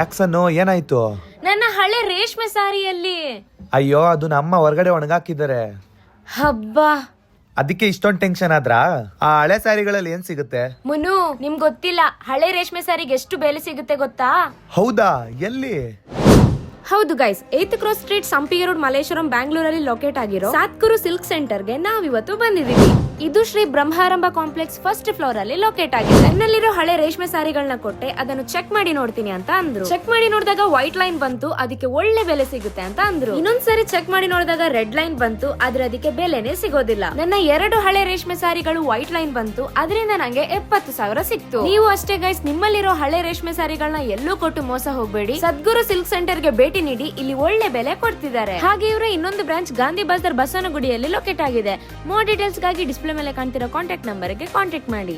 Jackson ಏನಾಯ್ತು? ನನ್ನ ಹಳೆ ರೇಷ್ಮೆ ಸಾರಿಯಲ್ಲಿ. ಅಯ್ಯೋ, ಅದು ನಮ್ಮ ಹೊರಗಡೆ ಒಣಗಾಕಿದ್ದಾರೆ. ಹಬ್ಬ, ಅದಕ್ಕೆ ಇಷ್ಟೊಂದು ಟೆನ್ಷನ್ ಆದ್ರಾ? ಆ ಹಳೆ ಸ್ಯಾರಿಗಳಲ್ಲಿ ಏನ್ ಸಿಗುತ್ತೆ? ಮುನು, ನಿಮ್ಗೆ ಗೊತ್ತಿಲ್ಲ, ಹಳೆ ರೇಷ್ಮೆ ಸಾರಿಗೆ ಎಷ್ಟು ಬೆಲೆ ಸಿಗುತ್ತೆ ಗೊತ್ತಾ? ಹೌದಾ? ಎಲ್ಲಿ? ಹೌದು ಗೈಸ್, 8th ಕ್ರಾಸ್ ಸ್ಟ್ರೀಟ್, ಸಂಪಿಗೆ ರೋಡ್, ಮಲ್ಲೇಶ್ವರಂ, ಬ್ಯಾಂಗ್ಳೂರಲ್ಲಿ ಲೊಕೇಟ್ ಆಗಿರೋ ಸಾತ್ಕುರು ಸಿಲ್ಕ್ ಸೆಂಟರ್ಗೆ ನಾವಿವತ್ತು ಬಂದಿದ್ದೀವಿ. ಇದು ಶ್ರೀ ಬ್ರಹ್ಮಾರಂಭ ಕಾಂಪ್ಲೆಕ್ಸ್ ಫಸ್ಟ್ ಫ್ಲೋರ್ ಅಲ್ಲಿ ಲೊಕೇಟ್ ಆಗಿದೆ. ನನ್ನಲ್ಲಿರೋ ಹಳೆ ರೇಷ್ಮೆ ಸಾರಿಗಳನ್ನ ಕೊಟ್ಟೆ, ಅದನ್ನು ಚೆಕ್ ಮಾಡಿ ನೋಡ್ತೀನಿ ಅಂತ ಅಂದ್ರು. ಚೆಕ್ ಮಾಡಿ ನೋಡಿದಾಗ ವೈಟ್ ಲೈನ್ ಬಂತು, ಅದಕ್ಕೆ ಒಳ್ಳೆ ಬೆಲೆ ಸಿಗುತ್ತೆ ಅಂತ ಅಂದ್ರು. ಇನ್ನೊಂದ್ಸರಿ ಚೆಕ್ ಮಾಡಿ ನೋಡಿದಾಗ ರೆಡ್ ಲೈನ್ ಬಂತು, ಆದ್ರೆ ಅದಕ್ಕೆ ಬೆಲೆನೇ ಸಿಗೋದಿಲ್ಲ. ನನ್ನ 2 ಹಳೆ ರೇಷ್ಮೆ ಸಾರಿಗಳು ವೈಟ್ ಲೈನ್ ಬಂತು, ಅದರಿಂದ ನಂಗೆ 70,000 ಸಿಕ್ತು. ನೀವು ಅಷ್ಟೇ ಗೈಸ್, ನಿಮ್ಮಲ್ಲಿರೋ ಹಳೆ ರೇಷ್ಮೆ ಸಾರಿಗಳನ್ನ ಎಲ್ಲೂ ಕೊಟ್ಟು ಮೋಸ ಹೋಗ್ಬೇಡಿ. ಸದ್ಗುರು ಸಿಲ್ಕ್ ಸೆಂಟರ್ಗೆ ಭೇಟಿ ನೀಡಿ, ಇಲ್ಲಿ ಒಳ್ಳೆ ಬೆಲೆ ಕೊಡ್ತಿದ್ದಾರೆ. ಹಾಗೆ ಇವರ ಇನ್ನೊಂದು ಬ್ರಾಂಚ್ ಗಾಂಧಿ ಬಜಾರ್ ಬಸವನಗುಡಿಯಲ್ಲಿ ಲೊಕೇಟ್ ಆಗಿದೆ. ಮೋರ್ ಡೀಟೇಲ್ಸ್ ಗಾಗಿ ಡಿಸ್ಪ್ಲೇ ಮೇಲೆ ಕಾಣ್ತಿರೋ ಕಾಂಟ್ಯಾಕ್ಟ್ ನಂಬರ್ಗೆ ಕಾಂಟ್ಯಾಕ್ಟ್ ಮಾಡಿ.